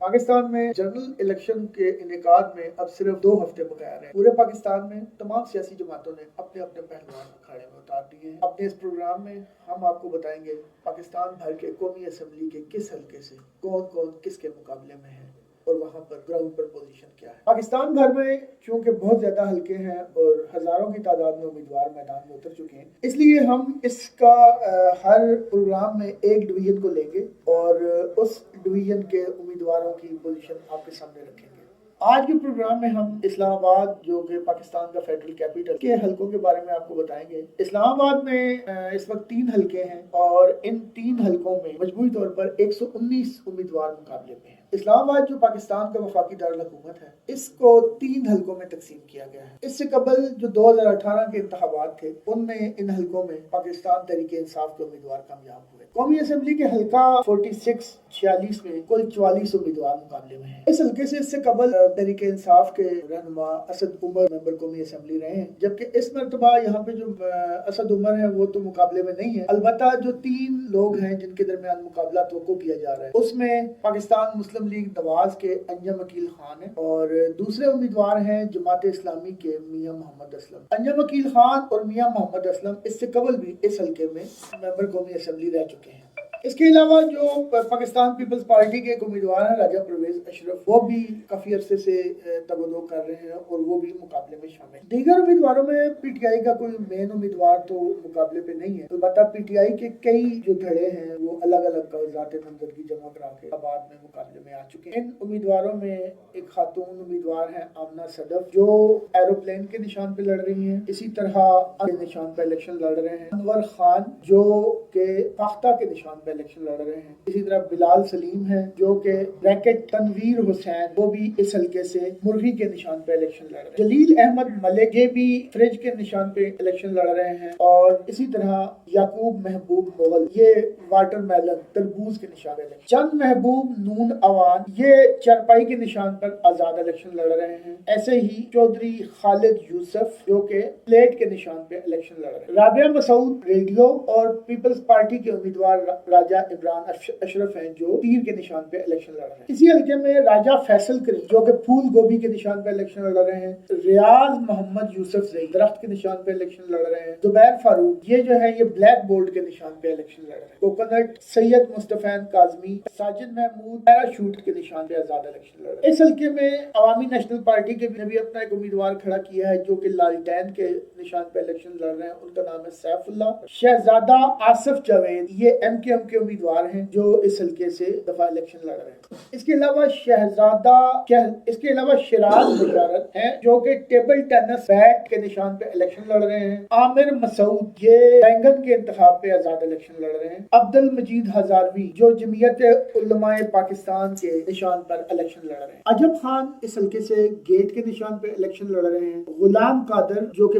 پاکستان میں general election کے انعقاد میں اب صرف 2 ہفتے بقایا ہیں۔ پورے پاکستان میں تمام سیاسی جماعتوں نے اپنے اپنے پہلوان اکھاڑے میں اتار دیے ہیں۔ اپنے اس پروگرام میں ہم آپ کو بتائیں گے پاکستان بھر کے قومی اسمبلی کے کس حلقے سے کون کون کس کے مقابلے میں ہے اور وہاں پر گراؤنڈ پر پوزیشن کیا ہے۔ پاکستان بھر میں چونکہ بہت زیادہ حلقے ہیں اور ہزاروں کی تعداد میں امیدوار میدان میں اتر چکے ہیں، اس لیے ہم اس کا ہر پروگرام میں ایک ڈویژن کو لیں گے اور اس ڈویژن کے امیدواروں کی پوزیشن آپ کے سامنے رکھیں گے۔ آج کے پروگرام میں ہم اسلام آباد جو کہ پاکستان کا فیڈرل کیپٹل کے حلقوں کے بارے میں آپ کو بتائیں گے۔ اسلام آباد میں اس وقت 3 حلقے ہیں اور ان 3 حلقوں میں مجموعی طور پر 119 امیدوار مقابلے میں ہیں۔ اسلام آباد جو پاکستان کا وفاقی دارالحکومت ہے، اس کو 3 حلقوں میں تقسیم کیا گیا ہے۔ اس سے قبل جو 2018 کے انتخابات تھے ان میں ان حلقوں میں پاکستان تحریک انصاف کے امیدوار کامیاب ہوئے۔ قومی اسمبلی کے حلقہ 46 میں کل 44 امیدوار مقابلے میں ہیں۔ اس حلقے سے اس سے قبل تحریک انصاف کے رہنما اسد عمر ممبر قومی اسمبلی رہے ہیں، جبکہ اس مرتبہ یہاں پہ جو اسد عمر ہیں وہ تو مقابلے میں نہیں ہے، البتہ جو 3 لوگ ہیں جن کے درمیان مقابلہ توقع کیا جا رہا ہے اس میں پاکستان مسلم لیگ نواز کے انجم عقیل خان ہیں اور دوسرے امیدوار ہیں جماعت اسلامی کے میاں محمد اسلم۔ انجم عقیل خان اور میاں محمد اسلم اس سے قبل بھی اس حلقے میں ممبر قومی اسمبلی رہ چکے ہیں۔ اس کے علاوہ جو پاکستان پیپلز پارٹی کے ایک امیدوار ہیں راجہ پرویز اشرف، وہ بھی کافی عرصے سے تگ و دو کر رہے ہیں اور وہ بھی مقابلے میں شامل ہیں۔ دیگر امیدواروں میں پی ٹی آئی کا کوئی مین امیدوار تو مقابلے پہ نہیں ہے، البتہ پی ٹی آئی کے کئی جو دھڑے ہیں وہ الگ الگ کاغذات نامزدگی جمع کرا کے بعد میں مقابلے میں آ چکے ہیں۔ ان امیدواروں میں ایک خاتون امیدوار ہیں آمنہ صدف جو ایروپلین کے نشان پہ لڑ رہی ہیں، اسی طرح کے نشان پہ الیکشن لڑ رہے ہیں انور خان جو کہ فاختہ کے نشان پہ الیکشن لڑ رہے ہیں، اسی طرح بلال سلیم ہے جو کہ بریکٹ تنویر حسین وہ بھی اس حلقے سے مرغی کے نشان پہ الیکشن لڑ رہے ہیں، جلیل احمد ملک یہ بھی فریج کے نشان پہ الیکشن لڑ رہے ہیں، اور اسی طرح یعقوب محبوب مغل یہ واٹر میلن تربوز کے نشان پہ الیکشن، چند محبوب نون اوان یہ چارپائی کے نشان پر آزاد الیکشن لڑ رہے ہیں، ایسے ہی چودھری خالد یوسف جو کہ پلیٹ کے نشان پہ الیکشن لڑ رہے ہیں۔ رابعہ مسعود ریڈیو اور پیپلز پارٹی کے امیدوار راجہ عمران اشرف ہیں جو تیر کے نشان پہ الیکشن لڑ رہے ہیں۔ اسی حلقے میں راجہ فیصل کریم جو کہ پھول گوبھی کے نشان پہ الیکشن لڑ رہے ہیں، ریاض محمد یوسف زئی درخت کے نشان پہ الیکشن لڑ رہے ہیں، زبیر فاروق یہ جو ہے یہ بلیک بورڈ کے نشان پہ الیکشن لڑ رہے ہیں، کوکونٹ سید مصطفین کاظمی ساجد محمود پیراشوٹ کے نشان پہ آزاد الیکشن لڑ رہے ہیں۔ اس حلقے میں عوامی نیشنل پارٹی کے بھی اپنا ایک امیدوار کھڑا کیا ہے جو کہ لالٹین کے نشان پہ الیکشن لڑ رہے ہیں، ان کا نام ہے سیف اللہ۔ شہزادہ آصف جاوید یہ ایم کے امیدوار ہیں جو اس حلقے سے دفعہ الیکشن لڑ رہے ہیں۔ اس کے علاوہ شراز بشارت ہیں جو کہ ٹیبل ٹینس بیٹ کے نشان پہ الیکشن لڑ رہے ہیں، عامر مسعود یہ بینگن کے انتخاب پہ آزاد الیکشن لڑ رہے ہیں، عبد المجید ہزاروی جو جمعیت علماء پاکستان کے نشان پر الیکشن لڑ رہے ہیں، عجب خان اس حلقے سے گیٹ کے نشان پہ الیکشن لڑ رہے ہیں، غلام قادر جو کہ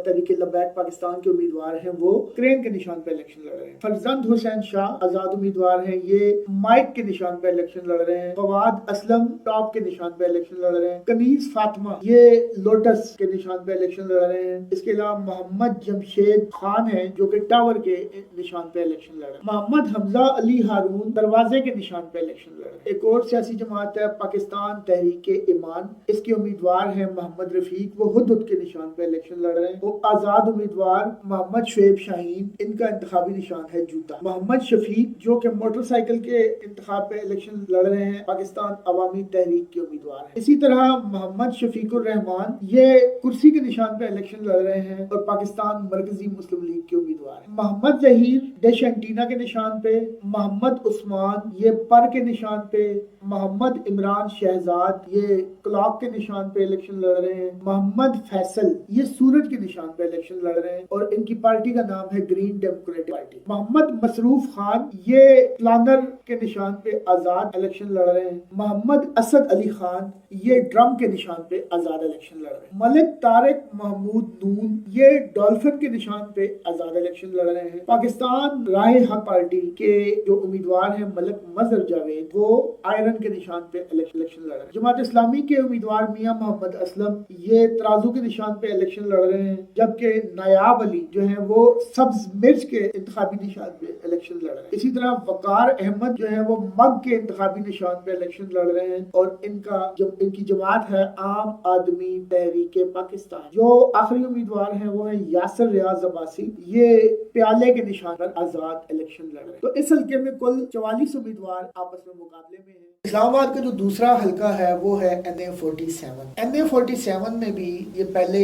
تحریک لبیک پاکستان کے امیدوار ہیں وہ کرین کے نشان پہ الیکشن لڑ رہے ہیں، فرزند حسین شاہ آزاد امیدوار ہیں یہ مائک کے نشان پہ الیکشن لڑ رہے ہیں، فواد اسلم ٹاپ کے نشان پہ الیکشن لڑ رہے ہیں، کنیز فاطمہ یہ لوٹس کے نشان پہ الیکشن لڑ رہے ہیں، اس کے علاوہ محمد جمشید خان ہیں جو کہ ٹاور کے نشان پہ الیکشن لڑ رہے ہیں، محمد حمزہ علی ہارون دروازے کے نشان پہ الیکشن لڑ رہے ہیں۔ ایک اور سیاسی جماعت ہے پاکستان تحریک ایمان، اس کے امیدوار ہیں محمد رفیق وہ ہدہد کے نشان پہ الیکشن لڑ رہے ہیں، وہ آزاد امیدوار محمد شعیب شاہین ان کا انتخابی نشان ہے جوتا، محمد شفیق جو کہ موٹر سائیکل کے انتخاب پہ الیکشن لڑ رہے ہیں پاکستان عوامی تحریک کے امیدوار ہیں، اسی طرح محمد شفیق الرحمان یہ کرسی کے نشان پہ الیکشن لڑ رہے ہیں اور پاکستان مرکزی مسلم لیگ کے امیدوار ہیں، محمد ظہیر ڈش اینٹینا کے نشان پہ، محمد عثمان یہ پر کے نشان پہ، محمد عمران شہزاد یہ کلاک کے نشان پہ الیکشن لڑ رہے ہیں، محمد فیصل یہ سورج کے نشان پہ الیکشن لڑ رہے ہیں اور ان کی پارٹی کا نام ہے گرین ڈیموکریٹک پارٹی، محمد مصروف خان یہ پلانر کے نشان پہ آزاد الیکشن لڑ رہے ہیں، محمد اسد علی خان یہ ڈرم کے نشان پہ آزاد الیکشن لڑ رہے ہیں، ملک طارق محمود نون یہ ڈولفن کے نشان پہ آزاد الیکشن لڑ رہے ہیں، پاکستان راہ حق پارٹی کے جو امیدوار ہیں ملک مظہر جاوید وہ آئرن کے نشان پہ الیکشن لڑ رہے ہیں، جماعت اسلامی کے امیدوار میاں محمد اسلم یہ ترازو کے نشان پہ الیکشن لڑ رہے ہیں، جبکہ نایاب علی جو ہیں وہ سبز مرچ کے انتخابی نشان پہ الیکشن لڑ رہے ہیں، اسی طرح وقار احمد جو ہے وہ مگ کے انتخابی انتخابی نشان پہ الیکشن لڑ رہے ہیں اور ان کی جماعت ہے عام آدمی تحریک پاکستان. جو آخری امیدوار ہیں وہ ہیں یاسر ریاض عباسی. یہ پیالے کے نشان پر آزاد الیکشن لڑ رہے ہیں. تو اس حلقے میں کل 44 امیدوار آپس میں مقابلے میں ہیں. اسلام آباد کا جو دوسرا حلقہ ہے وہ ہے NA47. NA47 میں بھی یہ پہلے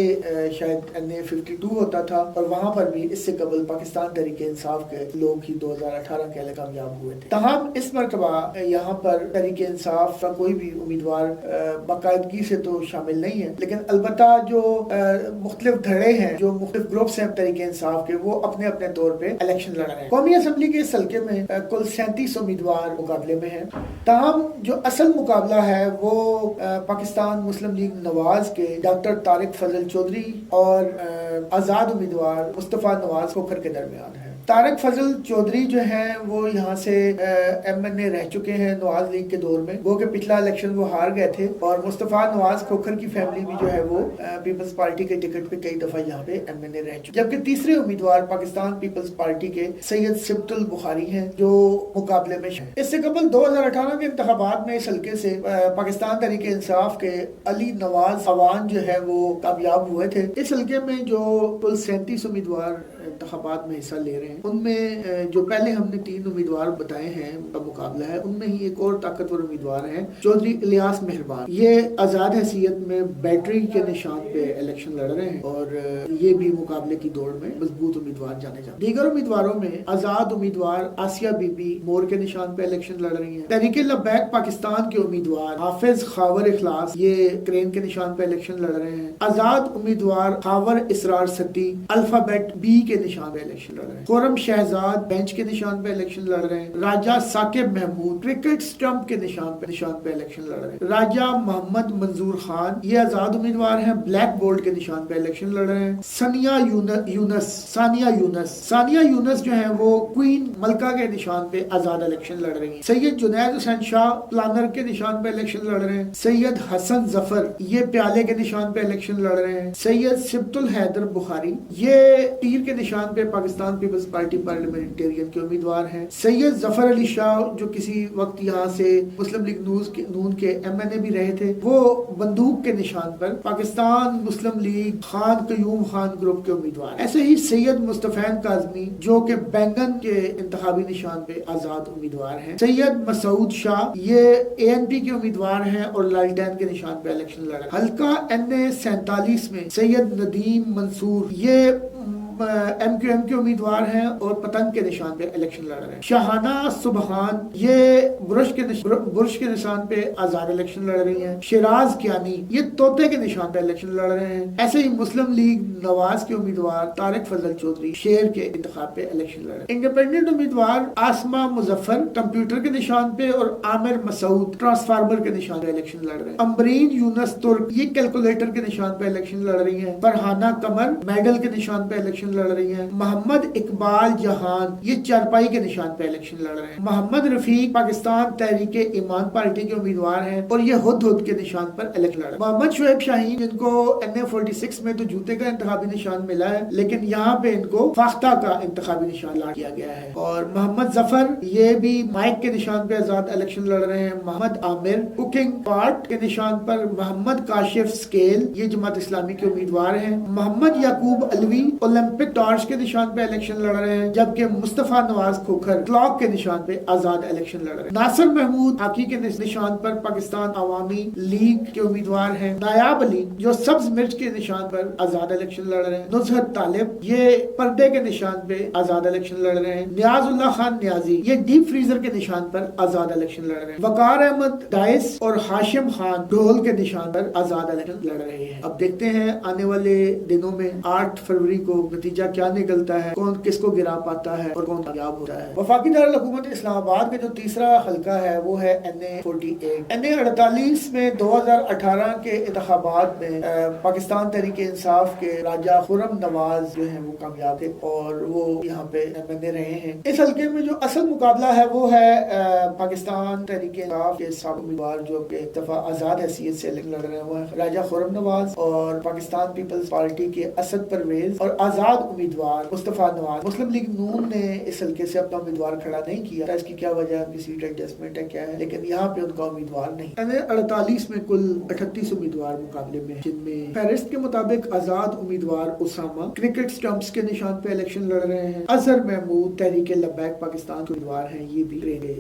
شاید NA52 ہوتا تھا اور وہاں پر بھی اس سے قبل پاکستان تحریک انصاف کے لوگ ہی 2018 کے لیے کامیاب ہوئے تھے. تاہم اس مرتبہ یہاں پر تحریک انصاف کا کوئی بھی امیدوار باقاعدگی سے تو شامل نہیں ہے, لیکن البتہ جو مختلف دھڑے ہیں, جو مختلف گروپس ہیں تحریک انصاف کے, وہ اپنے اپنے طور پہ الیکشن لڑ رہے ہیں. قومی اسمبلی کے اس حلقے میں کل 37 امیدوار مقابلے میں ہیں. تاہم جو اصل مقابلہ ہے وہ پاکستان مسلم لیگ نواز کے ڈاکٹر طارق فضل چودھری اور آزاد امیدوار مصطفیٰ نواز کھوکھر کے درمیان ہے. طارق فضل چودھری جو ہیں وہ یہاں سے MNA رہ چکے ہیں نواز لیگ کے دور میں, وہ کہ پچھلا الیکشن وہ ہار گئے تھے, اور مصطفیٰ نواز کھوکھر کی فیملی بھی جو ہے وہ پیپلز پارٹی کے ٹکٹ پہ کئی دفعہ یہاں پہ MNA رہ چکے. جبکہ تیسرے امیدوار پاکستان پیپلز پارٹی کے سید سبت البخاری ہیں جو مقابلے میں ہیں. اس سے قبل 2018 کے انتخابات میں اس حلقے سے پاکستان تحریک انصاف کے علی نواز عوان جو ہے وہ کامیاب ہوئے تھے. اس حلقے میں جو کل 37 امیدوار انتخابات میں حصہ لے رہے ہیں, ان میں جو پہلے ہم نے 3 امیدوار بتائے ہیں ان کا مقابلہ ہے, ان میں ہی ایک اور طاقتور امیدوار ہیں چودھری الیاس مہربان. یہ آزاد حیثیت میں بیٹری کے نشان پہ الیکشن لڑ رہے ہیں اور یہ بھی مقابلے کی دوڑ میں مضبوط امیدوار جانے جاتے ہیں. دیگر امیدواروں میں آزاد امیدوار آسیہ بی بی مور کے نشان پہ الیکشن لڑ رہی ہیں. تحریک لبیک پاکستان کے امیدوار حافظ خاور اخلاص یہ کرین کے نشان پہ الیکشن لڑ رہے ہیں. آزاد امیدوار خاور اسرار ستی الفابیٹ بی کے نشان پہ الیکشن لڑ رہے ہیں. خورم شہزاد بینچ کے نشان پہ الیکشن لڑ رہے ہیں. راجہ ثاقب محمود کرکٹ سٹمپ کے نشان پہ الیکشن لڑ رہے ہیں. راجہ محمد منظور خان یہ آزاد امیدوار ہیں بلیک بورڈ کے نشان پہ الیکشن لڑ رہے ہیں. ثانیہ یونس جو ہیں وہ کوئین ملکہ کے نشان پہ آزاد الیکشن لڑ رہی ہیں. سید جنید حسین شاہ پلانر کے نشان پہ الیکشن لڑ رہے ہیں. سید حسن ظفر یہ پیالے کے نشان پہ الیکشن لڑ رہے ہیں. سید سبت الحیدر بخاری یہ تیر کے نشان پہ پاکستان پیپلز پارٹی پارلیمنٹیرین کے امیدوار ہیں. سید ظفر علی شاہ جو کسی وقت یہاں سے مسلم لیگ نون کے MNA بھی رہے تھے, وہ بندوق کے نشان پر پاکستان مسلم لیگ خان قیوم خان گروپ کے امیدوار. ایسے ہی سید مصطفین کاظمی جو کہ بینگن کے انتخابی نشان پہ آزاد امیدوار ہیں. سید مسعود شاہ یہ ANP کے امیدوار ہیں اور لالٹین کے نشان پہ الیکشن لڑ رہے ہیں. حلقہ NA47 میں سید ندیم منصور یہ MQM کے امیدوار ہیں اور پتنگ کے نشان پہ الیکشن لڑ رہے ہیں. شاہانہ سبحان یہ برش کے نشان پہ آزاد الیکشن لڑ رہی ہیں. شیراز کیانی یہ طوطے کے نشان پہ الیکشن لڑ رہے ہیں. ایسے ہی مسلم لیگ نواز کے امیدوار طارق فضل چودھری شیر کے انتخاب پہ الیکشن لڑ رہے ہیں. انڈیپینڈنٹ امیدوار آسما مظفر کمپیوٹر کے نشان پہ اور عامر مسعود ٹرانسفارمر کے نشان پہ الیکشن لڑ رہے ہیں. امبرین یونس ترک یہ کیلکولیٹر کے نشان پہ الیکشن لڑ رہی ہیں. فرحانہ قمر میڈل کے نشان پہ الیکشن لڑ رہی ہیں. محمد اقبال جہان یہ چارپائی کے نشان پہ الیکشن لڑ رہے ہیں. محمد رفیق پاکستان تحریک ایمان پارٹی کے امیدوار ہیں اور یہ ہد کے نشان پر الیکشن لڑ رہے ہیں. محمد شعیب شاہین جن کو NA46 میں تو جوتے کا انتخابی نشان ملا ہے, لیکن یہاں پہ ان کو فاختہ کا انتخابی نشان لاٹ کیا گیا ہے. اور محمد ظفر یہ بھی مائک کے نشان پہ آزاد الیکشن لڑ رہے ہیں. محمد عامر کوکنگ پارٹ کے نشان پر. محمد کاشف سکیل یہ جماعت اسلامی کے امیدوار ہیں. محمد یعقوب علوی اولمپک ٹارچ کے نشان پہ الیکشن لڑ رہے ہیں, جبکہ مصطفیٰ نواز کھوکھر کلاک کے نشان پہ آزاد الیکشن لڑ رہے ہیں. ناصر محمود ہاکی کے نشان پر پاکستان عوامی لیگ کے امیدوار ہیں. نایاب علی جو سبز مرچ کے نشان پر آزاد الیکشن لڑ رہے ہیں. نزہت طالب یہ پردے کے نشان پہ آزاد الیکشن لڑ رہے ہیں. نیاز اللہ خان نیازی یہ ڈیپ فریزر کے نشان پر آزاد الیکشن لڑ رہے ہیں. وقار احمد ڈائس اور ہاشم خان ڈھول کے نشان پر آزاد الیکشن لڑ رہے ہیں. اب دیکھتے ہیں آنے والے دنوں میں 8 فروری کو نتیجہ کیا نکلتا ہے, کون کس کو گرا پاتا ہے اور کون کامیاب ہوتا ہے. وفاقی دارالحکومت اسلام آباد کا جو تیسرا حلقہ ہے وہ ہے NA48. NA48 میں 2018 کے انتخابات میں پاکستان تحریک انصاف کے راجہ خرم نواز جو ہیں وہ کامیاب تھے اور وہ یہاں پہ MNA رہے ہیں. اس حلقے میں جو اصل مقابلہ ہے وہ ہے پاکستان تحریک انصاف کے سابق امیدوار جو کہ دفعہ آزاد حیثیت سے لڑ رہے ہیں وہ ہے راجہ خرم نواز, اور پاکستان پیپلز پارٹی کے اسد پرویز اور آزاد آزاد امیدوار مصطفیٰ نواز، مسلم لیگ نون نے اس حلقے سے اپنا امیدوار کھڑا نہیں کیا، اس کی کیا وجہ ہے، ان کی سیٹ ایڈجسٹمنٹ ہے کیا ہے، لیکن یہاں پہ ان کا امیدوار نہیں۔ 48 میں کل 38 امیدوار مقابلے میں، جن میں فہرست کے مطابق آزاد امیدوار اسامہ کرکٹ سٹمپس کے نشان پہ الیکشن لڑ رہے ہیں، اظہر محمود تحریک لبیک پاکستان کے امیدوار ہیں، یہ بھی ٹرین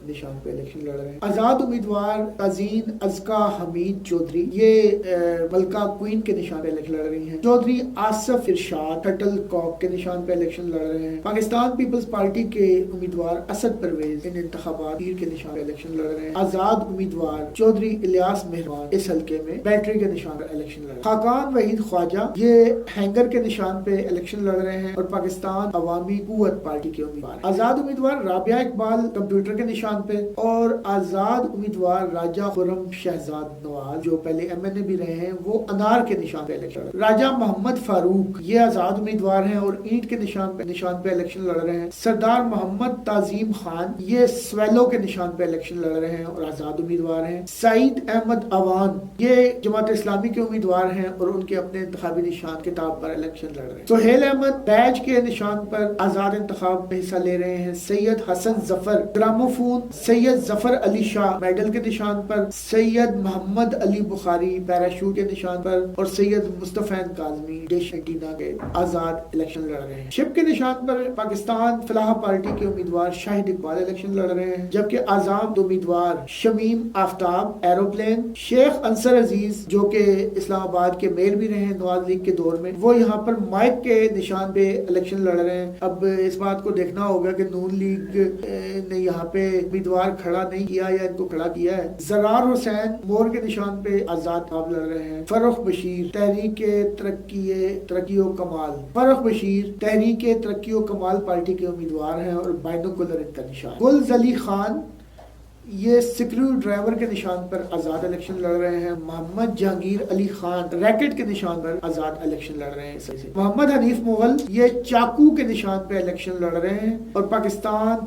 نشان پہ الیکشن لڑ رہے ہیں۔ آزاد امیدوار تزین ازکا حمید چودھری، یہ ملکہ کوئین کے نشان پہ الیکشن لڑ رہی ہیں۔ چودھری آصف ارشاد ٹٹل کاک کے نشان پہ الیکشن لڑ رہے ہیں۔ پاکستان پیپلز پارٹی کے امیدوار اسد پرویز ان انتخابات پیر کے نشان پہ الیکشن لڑ رہے ہیں۔ آزاد امیدوار چودھری الیاس مہربان اس حلقے میں بیٹری کے نشان پہ الیکشن لڑ رہے ہیں۔ خاقان وحید خواجہ یہ ہینگر کے نشان پہ الیکشن لڑ رہے ہیں اور پاکستان عوامی قوت پارٹی کے امیدوار ہیں۔ آزاد امیدوار رابعہ اقبال کمپیوٹر کے نشان پہ اور آزاد امیدوار راجہ خرم شہزاد نواز جو پہلے ایم این اے بھی رہے ہیں، وہ انار کے نشان پہ الیکشن لڑ رہے ہیں۔ راجہ محمد فاروق یہ آزاد امیدوار ہیں اور اینٹ کے نشان پہ الیکشن لڑ رہے ہیں۔ سردار محمد تعظیم خان یہ سویلو کے نشان پہ الیکشن لڑ رہے ہیں اور آزاد امیدوار ہیں۔ سعید احمد اوان یہ جماعت اسلامی کے امیدوار ہیں اور ان کے اپنے انتخابی نشان کتاب پر الیکشن لڑ رہے ہیں۔ سہیل احمد بیج کے نشان پر آزاد انتخاب میں حصہ لے رہے ہیں۔ سید حسن ظفر گراموفون، سید ظفر علی شاہ میڈل کے نشان پر، سید محمد علی بخاری پیراشوٹ کے نشان پر اور سید مصطفین کاظمی ڈش اینٹینا کے آزاد الیکشن لڑ رہے ہیں۔ شپ کے نشان پر پاکستان فلاح پارٹی کے امیدوار شاہد اقبال الیکشن لڑ رہے ہیں، جبکہ آزاد امیدوار شمیم آفتاب ایروپلین، شیخ انصر عزیز جو کہ اسلام آباد کے میئر بھی رہے ہیں نواز لیگ کے دور میں، وہ یہاں پر مائک کے نشان پہ الیکشن لڑ رہے ہیں۔ اب اس بات کو دیکھنا ہوگا کہ نون لیگ نے یہاں پہ امیدوار کھڑا نہیں کیا یا ان کو کھڑا کیا ہے۔ زرار حسین مور کے نشان پہ آزاد آپ لڑ رہے ہیں۔ فرخ بشیر تحریک ترقی و کمال، فرخ بشیر تحریک ترقی و کمال پارٹی کے امیدوار ہیں اور بائنوکولر ان کا نشان۔ گل زلی خان یہ سکریو ڈرائیور کے نشان پر آزاد الیکشن لڑ رہے ہیں۔ محمد جہانگیر علی خان ریکٹ کے نشان پر آزاد الیکشن لڑ رہے ہیں۔ محمد حنیف مغل یہ چاقو کے نشان پہ الیکشن لڑ رہے ہیں اور پاکستان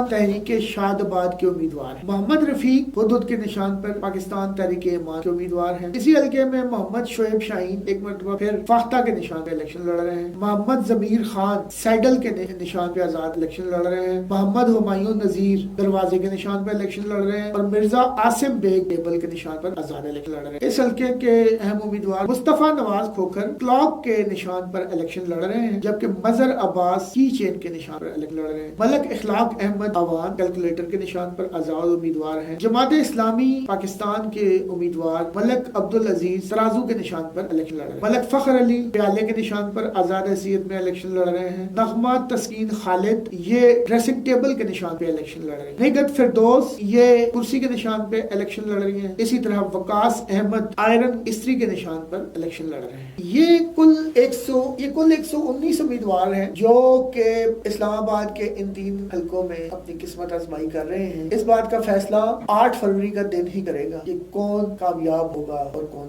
تحریک شاد آباد کے امیدوار ہیں۔ محمد رفیق حدود کے نشان پر پاکستان تحریک ایمان کے امیدوار ہیں۔ اسی حلقے میں محمد شعیب شاہین ایک مرتبہ پھر فاختہ کے نشان پہ الیکشن لڑ رہے ہیں۔ محمد ضمیر خان سیڈل کے نشان پہ آزاد الیکشن لڑ رہے ہیں۔ محمد ہمایوں نذیر دروازے کے نشان پر الیکشن لڑ رہے ہیں اور مرزا عاصم بیگ ٹیبل کے نشان پر آزاد الیکشن لڑ رہے ہیں۔ اس حلقے کے اہم امیدوار مصطفیٰ نواز کھوکھر کلاک کے نشان پر الیکشن لڑ رہے ہیں، جبکہ مظہر عباس کی چین کے نشان پر الیکشن لڑ رہے ہیں۔ ملک اخلاق احمد اوان کیلکولیٹر کے نشان پر آزاد امیدوار ہیں۔ جماعت اسلامی پاکستان کے امیدوار ملک عبدالعزیز ترازو کے نشان پر الیکشن لڑ رہے ہیں۔ ملک فخر علی پیالے کے نشان پر آزاد حیثیت میں الیکشن لڑ رہے ہیں۔ نغمہ تسکین خالد یہ ڈریسنگ ٹیبل کے نشان پہ الیکشن لڑ رہے ہیں۔ فردوس یہ کرسی کے نشان پہ الیکشن لڑ رہی ہیں۔ اسی طرح وقاص احمد آئرن استری کے نشان پر الیکشن لڑ رہے ہیں۔ یہ کل 119 امیدوار ہیں جو کہ اسلام آباد کے ان 3 حلقوں میں اپنی قسمت آزمائی کر رہے ہیں۔ اس بات کا فیصلہ 8 فروری کا دن ہی کرے گا کہ کون کامیاب ہوگا اور کون